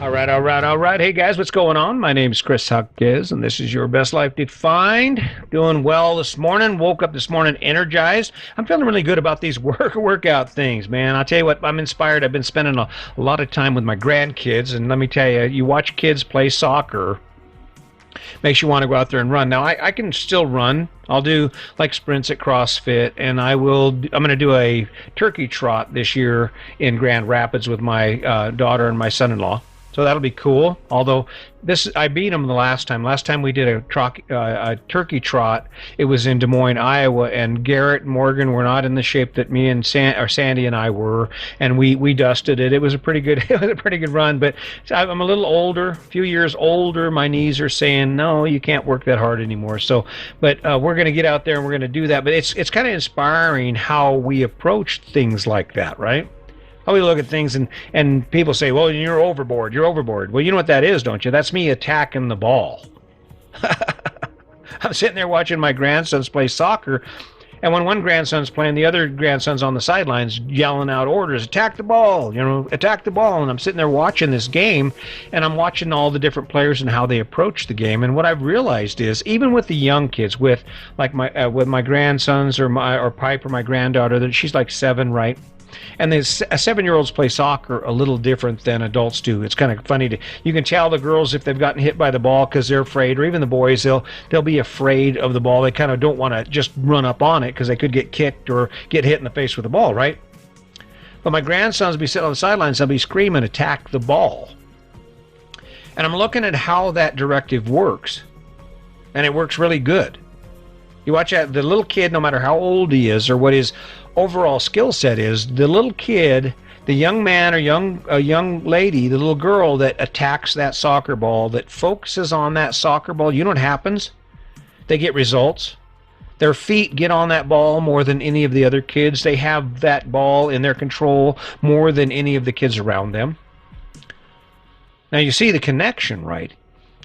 All right, all right, all right. Hey guys, what's going on? My name's Chris Huckiz, and this is your best life defined. Doing well this morning. Woke up this morning energized. I'm feeling really good about these workout things, man. I'll tell you what, I'm inspired. I've been spending a lot of time with my grandkids, and let me tell you, you watch kids play soccer, makes you want to go out there and run. Now, I can still run. I'll do like sprints at CrossFit, and I'm going to do a turkey trot this year in Grand Rapids with my daughter and my son-in-law. So that'll be cool. Although I beat them the last time. Last time we did a turkey trot, it was in Des Moines, Iowa, and Garrett and Morgan were not in the shape that me and Sandy and I were, and we dusted it. It was a pretty good run. But I'm a little older, a few years older. My knees are saying no, you can't work that hard anymore. So, but we're going to get out there and we're going to do that. But it's kind of inspiring how we approach things like that, right? How we look at things and people say, well, you're overboard. Well, you know what that is, don't you? That's me attacking the ball. I'm sitting there watching my grandsons play soccer, and when one grandson's playing, the other grandson's on the sidelines yelling out orders, attack the ball, attack the ball. And I'm sitting there watching this game, and I'm watching all the different players and how they approach the game. And what I've realized is, even with the young kids, with my grandsons or Piper, my granddaughter, that she's like 7, right? And the 7-year-olds play soccer a little different than adults do. It's kind of funny you can tell the girls if they've gotten hit by the ball because they're afraid, or even the boys, they'll be afraid of the ball. They kind of don't want to just run up on it because they could get kicked or get hit in the face with the ball, right? But my grandsons will be sitting on the sidelines, they'll be screaming, attack the ball. And I'm looking at how that directive works, and it works really good. You watch that, the little kid, no matter how old he is or what his overall skill set is, the little kid, the young man or young lady, the little girl that attacks that soccer ball, that focuses on that soccer ball, you know what happens? They get results. Their feet get on that ball more than any of the other kids. They have that ball in their control more than any of the kids around them. Now you see the connection, right?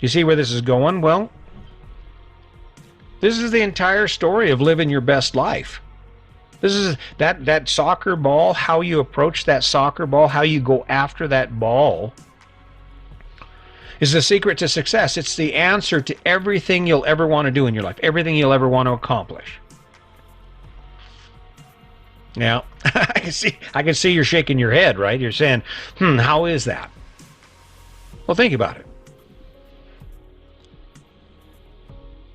You see where this is going? Well, this is the entire story of living your best life. This is that soccer ball, how you approach that soccer ball, how you go after that ball is the secret to success. It's the answer to everything you'll ever want to do in your life, everything you'll ever want to accomplish. Now, I can see you're shaking your head, right? You're saying, how is that? Well, think about it.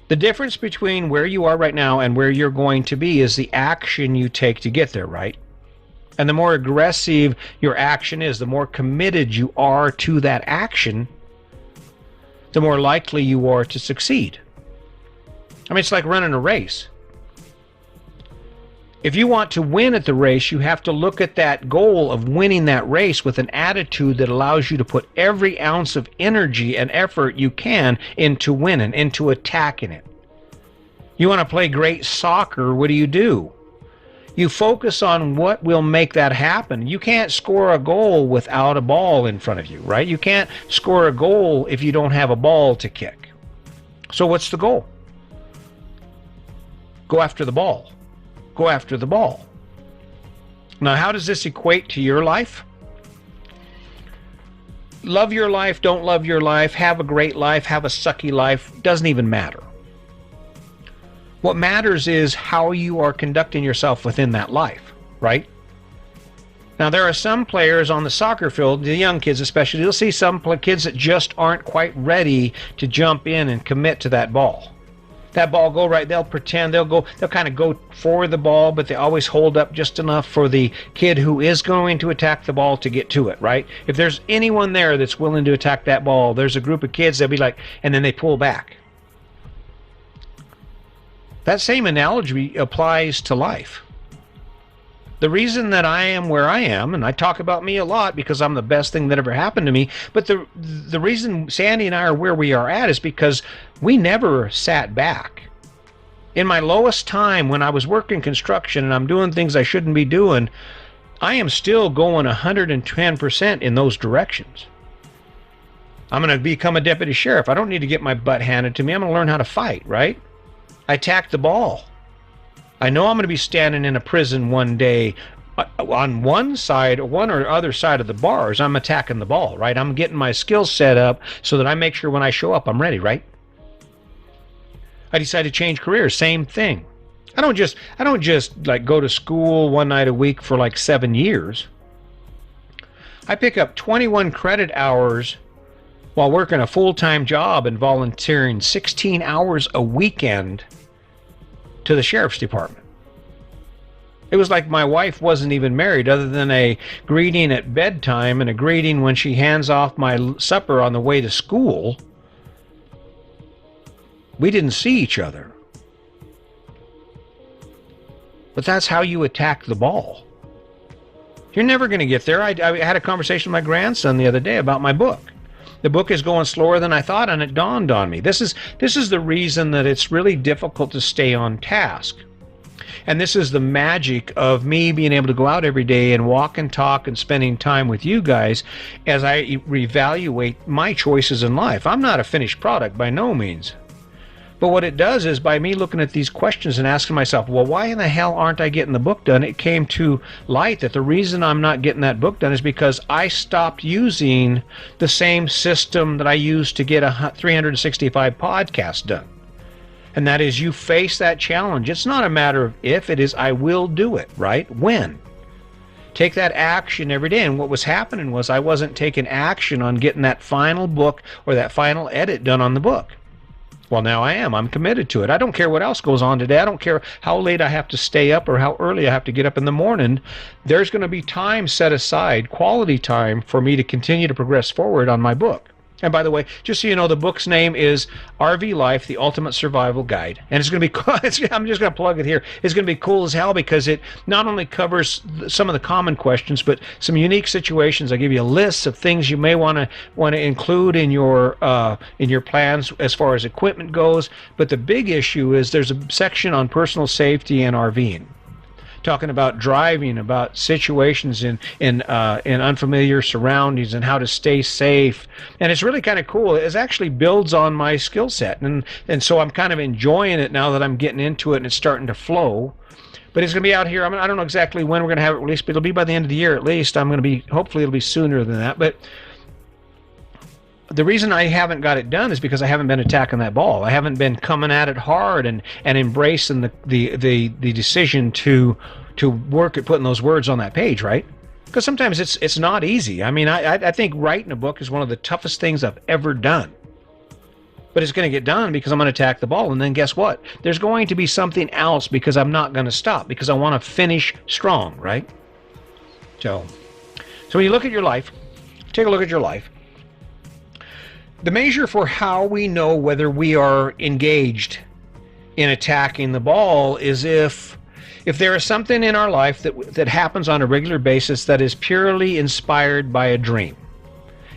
The difference between where you are right now and where you're going to be is the action you take to get there, right? And the more aggressive your action is, the more committed you are to that action, the more likely you are to succeed. I mean, it's like running a race. If you want to win at the race, you have to look at that goal of winning that race with an attitude that allows you to put every ounce of energy and effort you can into winning, into attacking it. You want to play great soccer, what do? You focus on what will make that happen. You can't score a goal without a ball in front of you, right? You can't score a goal if you don't have a ball to kick. So what's the goal? Go after the ball. Go after the ball. Now, how does this equate to your life? Love your life, don't love your life, have a great life, have a sucky life, doesn't even matter. What matters is how you are conducting yourself within that life, right? Now, there are some players on the soccer field, the young kids especially, you'll see some kids that just aren't quite ready to jump in and commit to that ball. That ball go right, they'll pretend, they'll kind of go for the ball, but they always hold up just enough for the kid who is going to attack the ball to get to it, right? If there's anyone there that's willing to attack that ball, there's a group of kids that'll be like, and then they pull back. That same analogy applies to life. The reason that I am where I am, and I talk about me a lot because I'm the best thing that ever happened to me, but the reason Sandy and I are where we are at is because we never sat back. In my lowest time when I was working construction and I'm doing things I shouldn't be doing, I am still going 110% in those directions. I'm going to become a deputy sheriff. I don't need to get my butt handed to me. I'm going to learn how to fight, right? I attack the ball. I know I'm going to be standing in a prison one day on one side, one or other side of the bars, I'm attacking the ball, right? I'm getting my skills set up so that I make sure when I show up, I'm ready, right? I decide to change careers, same thing. I don't just like go to school one night a week for like 7 years. I pick up 21 credit hours while working a full-time job and volunteering 16 hours a weekend to the sheriff's department. It was like my wife wasn't even married, other than a greeting at bedtime and a greeting when she hands off my supper on the way to school. We didn't see each other. But that's how you attack the ball. You're never going to get there. I had a conversation with my grandson the other day about my book. The book is going slower than I thought, and it dawned on me. This is the reason that it's really difficult to stay on task. And this is the magic of me being able to go out every day and walk and talk and spending time with you guys as I reevaluate my choices in life. I'm not a finished product by no means. But what it does is, by me looking at these questions and asking myself, well, why in the hell aren't I getting the book done? It came to light that the reason I'm not getting that book done is because I stopped using the same system that I used to get a 365 podcasts done. And that is, you face that challenge. It's not a matter of if, it is I will do it, right? When? Take that action every day. And what was happening was I wasn't taking action on getting that final book or that final edit done on the book. Well, now I am. I'm committed to it. I don't care what else goes on today. I don't care how late I have to stay up or how early I have to get up in the morning. There's going to be time set aside, quality time, for me to continue to progress forward on my book. And by the way, just so you know, the book's name is RV Life, The Ultimate Survival Guide. And it's going to be, I'm just going to plug it here. It's going to be cool as hell because it not only covers some of the common questions, but some unique situations. I give you a list of things you may want to include in your plans as far as equipment goes. But the big issue is there's a section on personal safety and RVing, talking about driving, about situations in unfamiliar surroundings and how to stay safe. And it's really kind of cool. It actually builds on my skill set. And so I'm kind of enjoying it now that I'm getting into it and it's starting to flow. But it's going to be out here. I don't know exactly when we're going to have it released, but it'll be by the end of the year at least. Hopefully it'll be sooner than that. But the reason I haven't got it done is because I haven't been attacking that ball. I haven't been coming at it hard and embracing the decision to work at putting those words on that page, right? Because sometimes it's not easy. I mean, I think writing a book is one of the toughest things I've ever done. But it's going to get done because I'm going to attack the ball. And then guess what? There's going to be something else because I'm not going to stop because I want to finish strong, right? So when you look at your life, take a look at your life. The measure for how we know whether we are engaged in attacking the ball is if there is something in our life that happens on a regular basis that is purely inspired by a dream.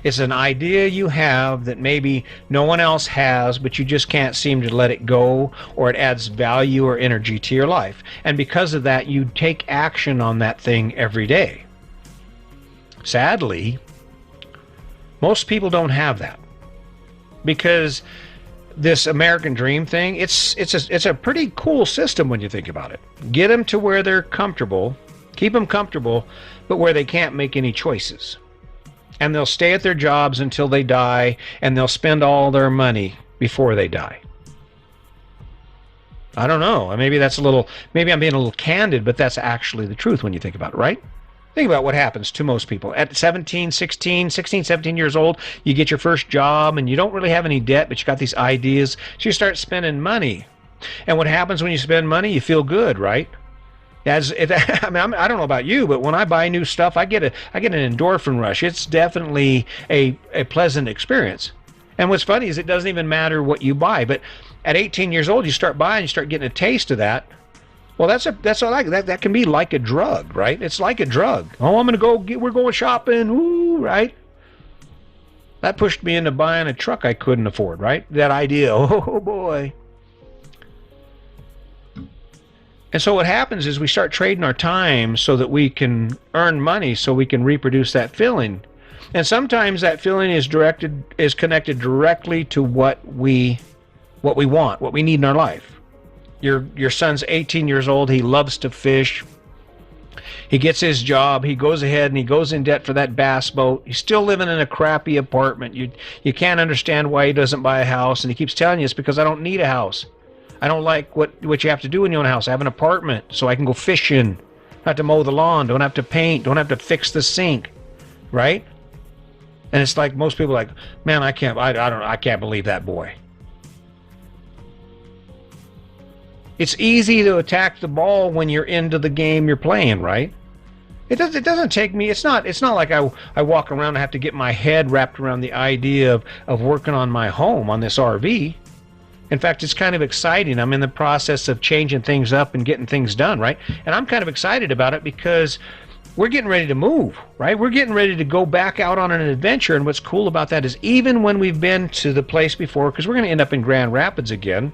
It's an idea you have that maybe no one else has, but you just can't seem to let it go, or it adds value or energy to your life. And because of that, you take action on that thing every day. Sadly, most people don't have that. Because this American dream thing, it's a pretty cool system when you think about it. Get them to where they're comfortable, keep them comfortable, but where they can't make any choices. And they'll stay at their jobs until they die, and they'll spend all their money before they die. I don't know. Maybe I'm being a little candid, but that's actually the truth when you think about it, right? Think about what happens to most people. At 17 years old, you get your first job and you don't really have any debt, but you got these ideas. So you start spending money. And what happens when you spend money? You feel good, right? I don't know about you, but when I buy new stuff, I get an endorphin rush. It's definitely a pleasant experience. And what's funny is it doesn't even matter what you buy. But at 18 years old, you start buying, you start getting a taste of that. Well, that's all that can be like a drug, right? It's like a drug. Oh, we're going shopping, ooh, right? That pushed me into buying a truck I couldn't afford, right? That idea, oh boy. And so what happens is we start trading our time so that we can earn money so we can reproduce that feeling. And sometimes that feeling is connected directly to what we want, what we need in our life. Your son's 18 years old. He loves to fish. He gets his job. He goes ahead and he goes in debt for that bass boat. He's still living in a crappy apartment. You can't understand why he doesn't buy a house, and he keeps telling you it's because I don't need a house. I don't like what you have to do when you own a house. I have an apartment so I can go fishing, don't have to mow the lawn, don't have to paint, don't have to fix the sink, right? And it's like most people are like, man, I can't believe that boy. It's easy to attack the ball when you're into the game you're playing, right? It doesn't take me. It's not like I walk around and have to get my head wrapped around the idea of working on my home on this RV. In fact, it's kind of exciting. I'm in the process of changing things up and getting things done, right? And I'm kind of excited about it because we're getting ready to move, right? We're getting ready to go back out on an adventure. And what's cool about that is even when we've been to the place before, because we're going to end up in Grand Rapids again,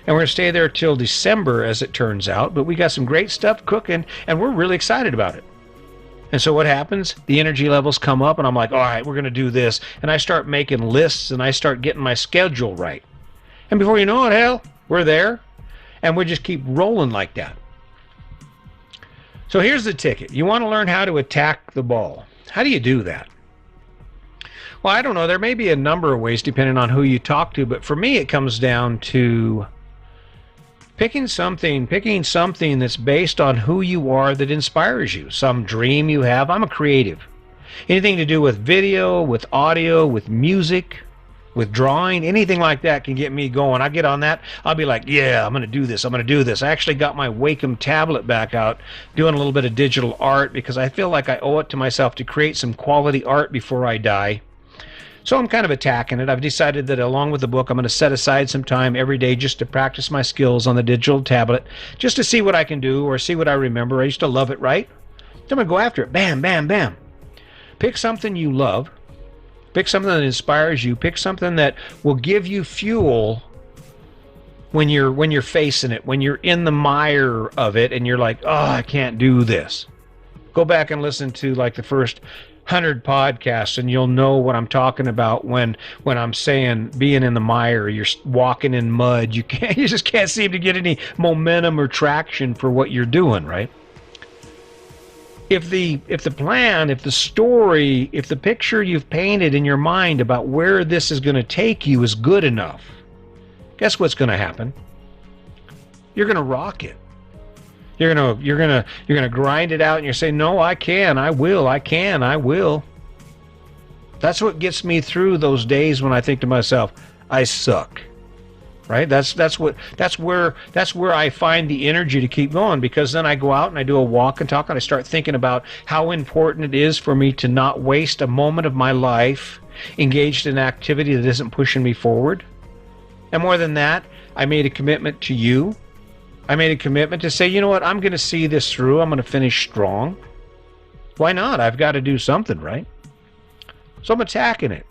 and we're going to stay there till December, as it turns out. But we got some great stuff cooking, and we're really excited about it. And so what happens? The energy levels come up, and I'm like, all right, we're going to do this. And I start making lists, and I start getting my schedule right. And before you know it, hell, we're there, and we just keep rolling like that. So here's the ticket. You want to learn how to attack the ball. How do you do that? Well, I don't know. There may be a number of ways depending on who you talk to, but for me, it comes down to picking something that's based on who you are that inspires you. Some dream you have. I'm a creative. Anything to do with video, with audio, with music, with drawing, anything like that can get me going. I get on that, I'll be like, yeah, I'm going to do this. I'm going to do this. I actually got my Wacom tablet back out, doing a little bit of digital art because I feel like I owe it to myself to create some quality art before I die. So I'm kind of attacking it. I've decided that along with the book, I'm going to set aside some time every day just to practice my skills on the digital tablet, just to see what I can do or see what I remember. I used to love it, right? So I'm going to go after it. Bam, bam, bam. Pick something you love. Pick something that inspires you. Pick something that will give you fuel when you're facing it, when you're in the mire of it and you're like, oh, I can't do this. Go back and listen to like the first 100 podcasts and you'll know what I'm talking about when I'm saying being in the mire, you're walking in mud, you just can't seem to get any momentum or traction for what you're doing, right? If the plan, if the story, if the picture you've painted in your mind about where this is going to take you is good enough, guess what's going to happen? You're going to rock it. You're gonna grind it out, and you're saying, "No, I can, I will, I can, I will." That's what gets me through those days when I think to myself, "I suck." Right? That's where I find the energy to keep going, because then I go out and I do a walk and talk and I start thinking about how important it is for me to not waste a moment of my life engaged in activity that isn't pushing me forward. And more than that, I made a commitment to you. I made a commitment to say, you know what, I'm going to see this through. I'm going to finish strong. Why not? I've got to do something, right? So I'm attacking it.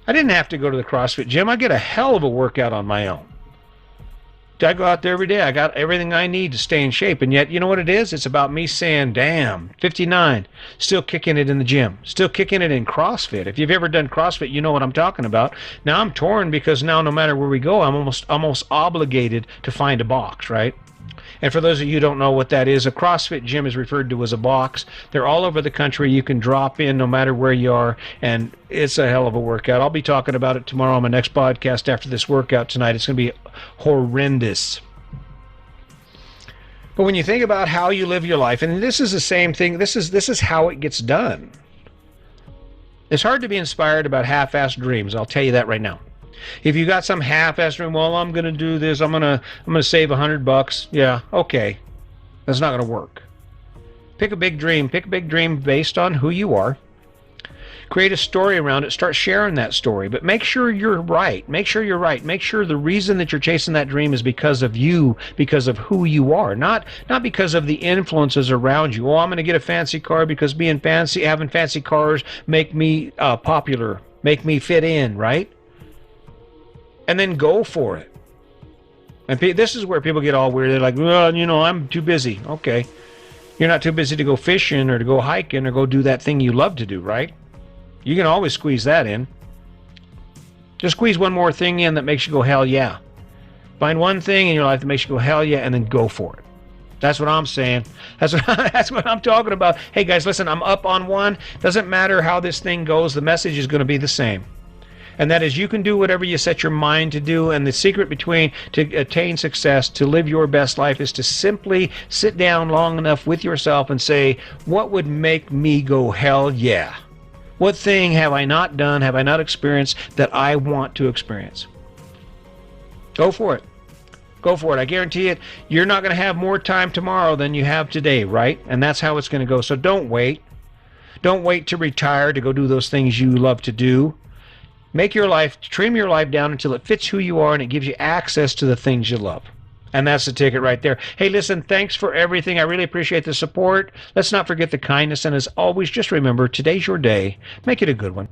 I didn't have to go to the CrossFit gym. I get a hell of a workout on my own. I go out there every day. I got everything I need to stay in shape. And yet, you know what it is? It's about me saying, damn, 59, still kicking it in the gym, still kicking it in CrossFit. If you've ever done CrossFit, you know what I'm talking about. Now I'm torn because now no matter where we go, I'm almost obligated to find a box, right? And for those of you who don't know what that is, a CrossFit gym is referred to as a box. They're all over the country. You can drop in no matter where you are, and it's a hell of a workout. I'll be talking about it tomorrow on my next podcast after this workout tonight. It's going to be horrendous. But when you think about how you live your life, and this is the same thing, this is how it gets done. It's hard to be inspired about half-assed dreams. I'll tell you that right now. If you got some half-assed dream, well, I'm going to do this, I'm going to save $100. Yeah, okay. That's not going to work. Pick a big dream. Pick a big dream based on who you are. Create a story around it. Start sharing that story. But make sure you're right. Make sure you're right. Make sure the reason that you're chasing that dream is because of you, because of who you are, not because of the influences around you. Oh, I'm going to get a fancy car because having fancy cars make me popular, make me fit in, right? And then go for it. And this is where people get all weird. They're like, well, you know, I'm too busy. Okay. You're not too busy to go fishing or to go hiking or go do that thing you love to do, right? You can always squeeze that in. Just squeeze one more thing in that makes you go, hell yeah. Find one thing in your life that makes you go, hell yeah, and then go for it. That's what I'm saying. That's what I'm talking about. Hey guys, listen, I'm up on one. Doesn't matter how this thing goes, the message is going to be the same. And that is, you can do whatever you set your mind to do. And the secret between to attain success, to live your best life, is to simply sit down long enough with yourself and say, what would make me go hell yeah? What thing have I not done, have I not experienced that I want to experience? Go for it. Go for it. I guarantee it. You're not going to have more time tomorrow than you have today, right? And that's how it's going to go. So don't wait. Don't wait to retire to go do those things you love to do. Make your life, trim your life down until it fits who you are and it gives you access to the things you love. And that's the ticket right there. Hey, listen, thanks for everything. I really appreciate the support. Let's not forget the kindness. And as always, just remember, today's your day. Make it a good one.